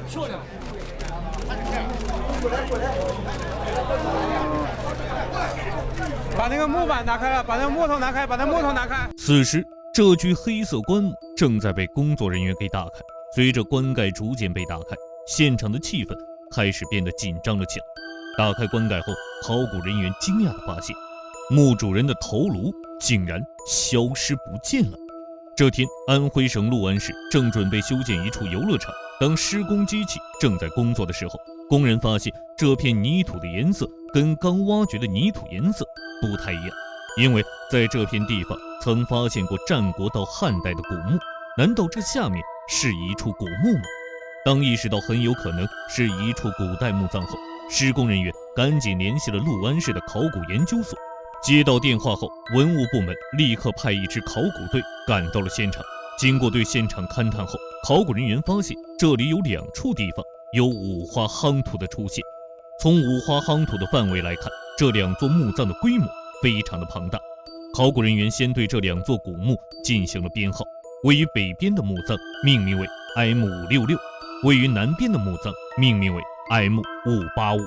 漂亮。把那个木板拿开了，把那个木头拿开，把那木头拿开。此时，这具黑色棺木正在被工作人员给打开。随着棺盖逐渐被打开，现场的气氛开始变得紧张了起来。打开棺盖后，考古人员惊讶地发现，墓主人的头颅竟然消失不见了。这天，安徽省六安市正准备修建一处游乐场，当施工机器正在工作的时候，工人发现这片泥土的颜色跟刚挖掘的泥土颜色不太一样，因为在这片地方曾发现过战国到汉代的古墓，难道这下面是一处古墓吗？当意识到很有可能是一处古代墓葬后，施工人员赶紧联系了六安市的考古研究所。接到电话后，文物部门立刻派一支考古队赶到了现场。经过对现场勘探后，考古人员发现这里有2处地方有五花夯土的出现。从五花夯土的范围来看，这2座墓葬的规模非常的庞大。考古人员先对这2座古墓进行了编号，位于北边的墓葬命名为 M566， 位于南边的墓葬命名为 M585。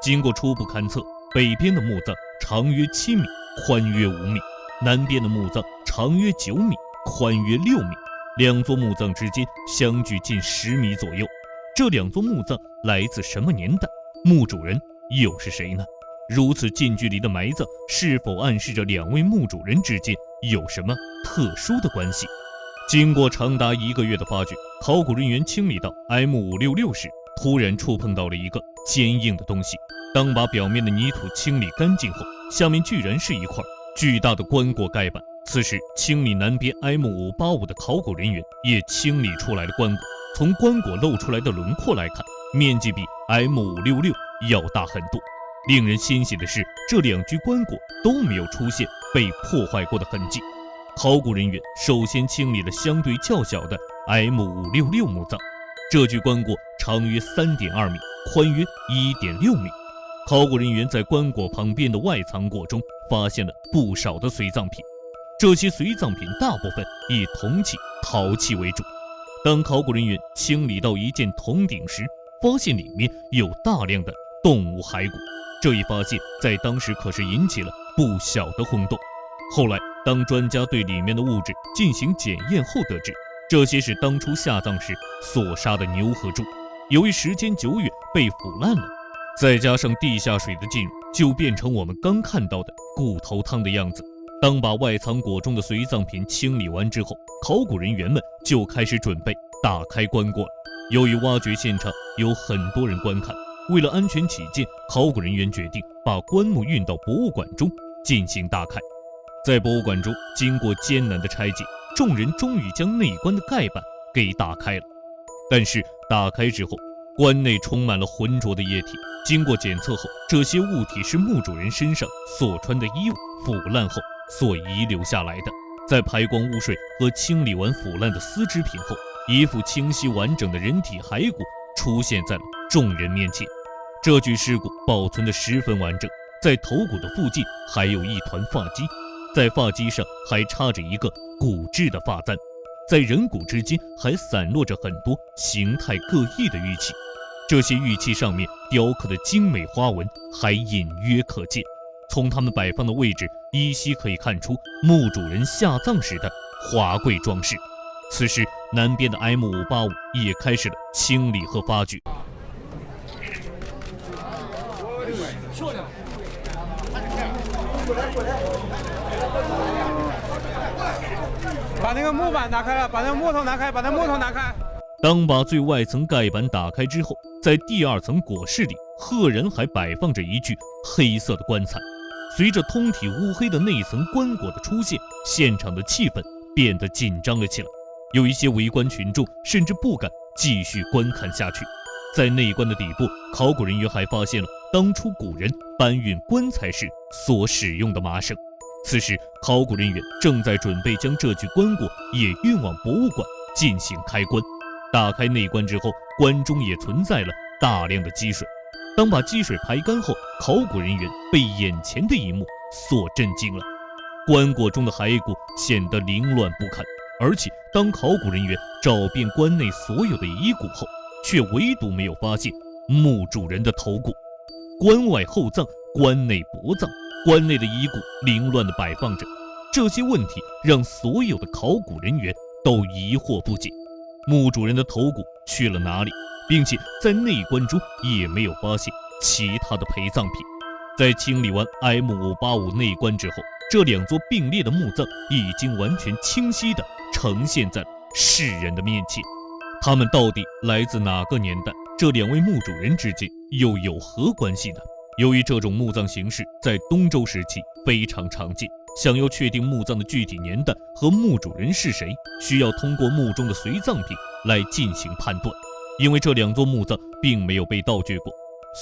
经过初步勘测，北边的墓葬长约7米，宽约5米，南边的墓葬长约9米，宽约6米，2座墓葬之间相距近10米左右。这2座墓葬来自什么年代？墓主人又是谁呢？如此近距离的埋葬，是否暗示着2位墓主人之间有什么特殊的关系？经过长达1个月的发掘，考古人员清理到 M566 时，突然触碰到了一个坚硬的东西。当把表面的泥土清理干净后，下面居然是一块巨大的棺椁盖板。此时，清理南边 M585 的考古人员也清理出来了棺椁。从棺椁露出来的轮廓来看，面积比 M566 要大很多。令人欣喜的是，这2具棺椁都没有出现被破坏过的痕迹。考古人员首先清理了相对较小的 M566 墓葬，这具棺椁长约 3.2 米，宽约 1.6 米。考古人员在棺椁旁边的外藏椁中发现了不少的随葬品，这些随葬品大部分以铜器、陶器为主。当考古人员清理到一件铜鼎时，发现里面有大量的动物骸骨。这一发现在当时可是引起了不小的轰动。后来，当专家对里面的物质进行检验后得知，这些是当初下葬时所杀的牛和猪，由于时间久远被腐烂了，再加上地下水的进入，就变成我们刚看到的骨头汤的样子。当把外藏椁中的随葬品清理完之后，考古人员们就开始准备打开棺椁了。由于挖掘现场有很多人观看，为了安全起见，考古人员决定把棺木运到博物馆中进行打开。在博物馆中，经过艰难的拆解，众人终于将内棺的盖板给打开了。但是打开之后，棺内充满了浑浊的液体。经过检测后，这些物体是墓主人身上所穿的衣物腐烂后所遗留下来的。在排光污水和清理完腐烂的丝织品后，一副清晰完整的人体骸骨出现在了众人面前。这具尸骨保存得十分完整，在头骨的附近还有一团发髻，在发髻上还插着一个骨质的发簪，在人骨之间还散落着很多形态各异的玉器。这些玉器上面雕刻的精美花纹还隐约可见，从它们摆放的位置依稀可以看出墓主人下葬时的华贵装饰。此时，南边的 M585 也开始了清理和发掘。漂亮！把那个木板拿开了，把那个木头拿开，把那木头拿开。当把最外层盖板打开之后，在第2层椁室里，赫然还摆放着一具黑色的棺材。随着通体乌黑的内层棺椁的出现，现场的气氛变得紧张了起来。有一些围观群众甚至不敢继续观看下去。在内棺的底部，考古人员还发现了当初古人搬运棺材时所使用的麻绳。此时，考古人员正在准备将这具棺椁也运往博物馆进行开棺。打开内棺之后，棺中也存在了大量的积水。当把积水排干后，考古人员被眼前的一幕所震惊了。棺椁中的骸骨显得凌乱不堪，而且当考古人员找遍关内所有的遗骨后，却唯独没有发现墓主人的头骨。关外厚葬，关内薄葬，关内的遗骨凌乱地摆放着。这些问题让所有的考古人员都疑惑不解，墓主人的头骨去了哪里？并且在内棺中也没有发现其他的陪葬品。在清理完 M585 内棺之后，这2座并列的墓葬已经完全清晰地呈现在世人的面前。他们到底来自哪个年代？这2位墓主人之间又有何关系呢？由于这种墓葬形式在东周时期非常常见，想要确定墓葬的具体年代和墓主人是谁，需要通过墓中的随葬品来进行判断。因为这2座墓葬并没有被盗掘过，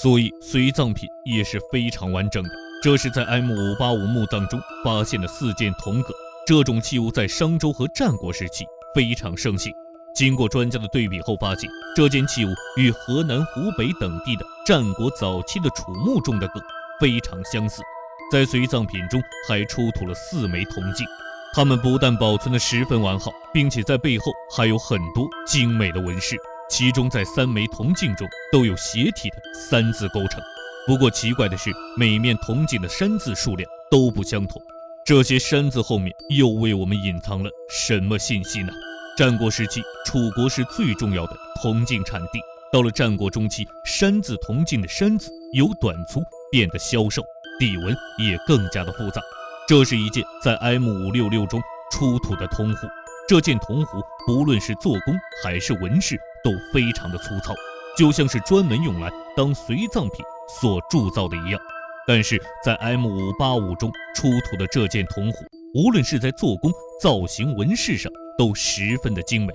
所以随葬品也是非常完整的。这是在 M585 墓葬中发现的4件铜戈，这种器物在商周和战国时期非常盛行。经过专家的对比后发现，这件器物与河南、湖北等地的战国早期的楚墓中的戈非常相似。在随葬品中还出土了4枚铜镜，它们不但保存得十分完好，并且在背后还有很多精美的纹饰。其中在3枚铜镜中都有斜体的3字构成。不过奇怪的是，每面铜镜的山字数量都不相同。这些山字后面又为我们隐藏了什么信息呢？战国时期，楚国是最重要的铜镜产地。到了战国中期，山字铜镜的山字由短粗变得消瘦，底纹也更加的复杂。这是一件在 M566 中出土的铜壶。这件铜壶不论是做工还是纹饰都非常的粗糙，就像是专门用来当随葬品所铸造的一样。但是在 M585 中出土的这件铜壶，无论是在做工、造型、纹饰上都十分的精美。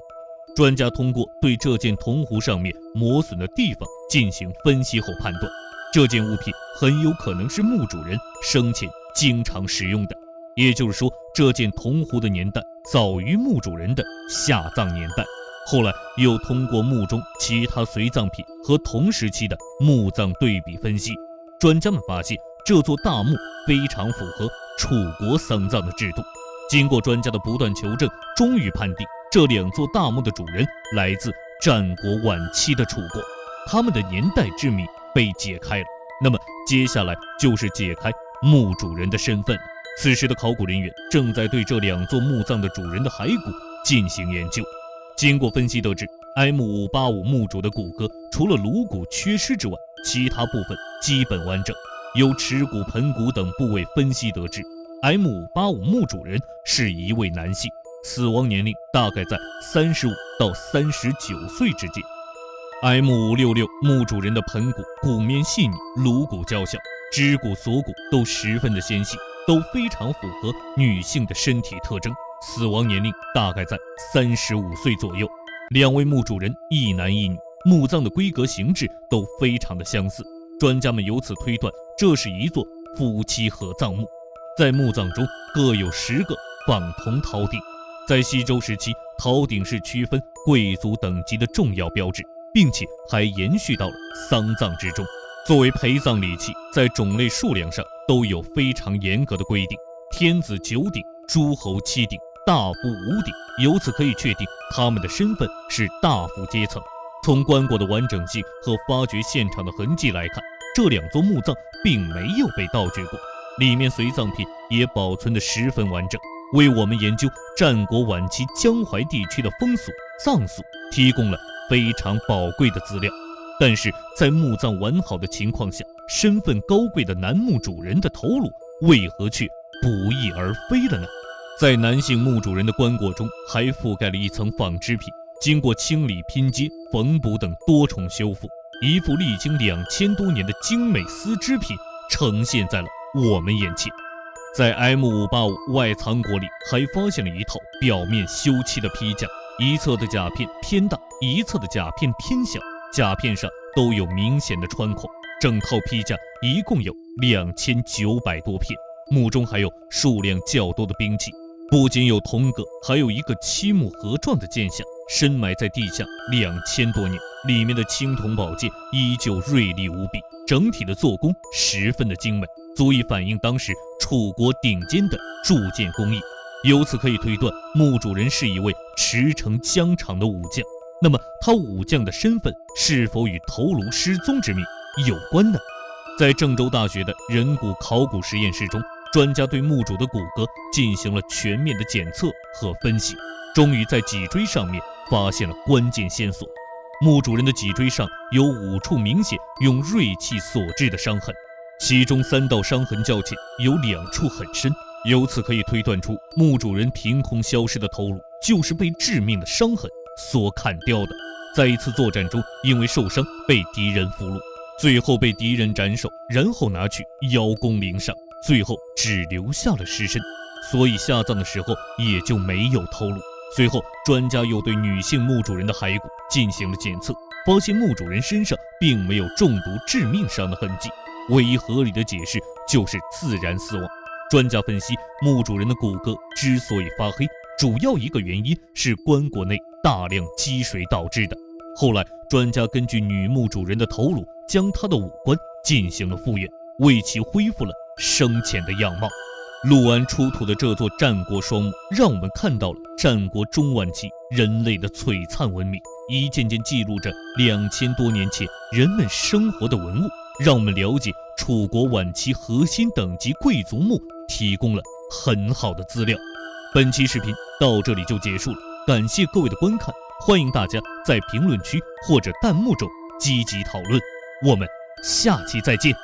专家通过对这件铜壶上面磨损的地方进行分析后判断，这件物品很有可能是墓主人生前经常使用的。也就是说，这件铜壶的年代早于墓主人的下葬年代。后来又通过墓中其他随葬品和同时期的墓葬对比分析，专家们发现这座大墓非常符合楚国丧葬的制度。经过专家的不断求证，终于判定这2座大墓的主人来自战国晚期的楚国，他们的年代之谜被解开了。那么接下来就是解开墓主人的身份了。此时的考古人员正在对这2座墓葬的主人的骸骨进行研究。经过分析得知， M585 墓主的骨骼除了颅骨缺失之外，其他部分基本完整。由耻骨、盆骨等部位分析得知， M585 墓主人是一位男性，死亡年龄大概在35到39岁之间。M566 墓主人的盆骨骨面细腻，颅骨较小，肢骨、锁骨都十分的纤细，都非常符合女性的身体特征。死亡年龄大概在35岁左右。2位墓主人一男一女，墓葬的规格形制都非常的相似。专家们由此推断，这是一座夫妻合葬墓。在墓葬中各有10个仿铜陶鼎。在西周时期，陶鼎是区分贵族等级的重要标志，并且还延续到了丧葬之中。作为陪葬礼器，在种类数量上都有非常严格的规定，天子9鼎，诸侯7鼎，大夫5鼎。由此可以确定他们的身份是大夫阶层。从棺椁的完整性和发掘现场的痕迹来看，这2座墓葬并没有被盗掘过，里面随葬品也保存得十分完整，为我们研究战国晚期江淮地区的风俗葬俗提供了非常宝贵的资料。但是在墓葬完好的情况下，身份高贵的男墓主人的头颅为何却不翼而飞了呢？在男性墓主人的棺椁中还覆盖了一层纺织品，经过清理、拼接、缝补等多重修复，一副历经2000多年的精美丝织品呈现在了我们眼前。在 M585 外藏椁里还发现了一套表面修漆的披甲，一侧的甲片偏大，一侧的甲片偏小，甲片上都有明显的穿孔。整套披甲一共有2900多片。墓中还有数量较多的兵器，不仅有铜戈，还有一个漆木盒状的剑匣，深埋在地下2000多年，里面的青铜宝剑依旧锐利无比，整体的做工十分的精美，足以反映当时楚国顶尖的铸剑工艺。由此可以推断，墓主人是一位驰骋疆场的武将。那么，他武将的身份是否与头颅失踪之谜有关呢？在郑州大学的人骨考古实验室中，专家对墓主的骨骼进行了全面的检测和分析，终于在脊椎上面发现了关键线索。墓主人的脊椎上有5处明显用锐器所致的伤痕，其中3道伤痕较浅，有2处很深。由此可以推断出，墓主人凭空消失的头颅就是被致命的伤痕所砍掉的。在一次作战中，因为受伤被敌人俘虏，最后被敌人斩首，然后拿去邀功领赏，最后只留下了尸身，所以下葬的时候也就没有头颅。随后，专家又对女性墓主人的骸骨进行了检测，发现墓主人身上并没有中毒致命伤的痕迹，唯一合理的解释就是自然死亡。专家分析，墓主人的骨骼之所以发黑，主要一个原因是棺椁内大量积水导致的。后来，专家根据女墓主人的头颅，将她的五官进行了复原，为其恢复了生前的样貌。陆安出土的这座战国双墓，让我们看到了战国中晚期人类的璀璨文明，一件件记录着2000多年前人们生活的文物，让我们了解楚国晚期核心等级贵族墓提供了很好的资料。本期视频到这里就结束了，感谢各位的观看，欢迎大家在评论区或者弹幕中积极讨论，我们下期再见。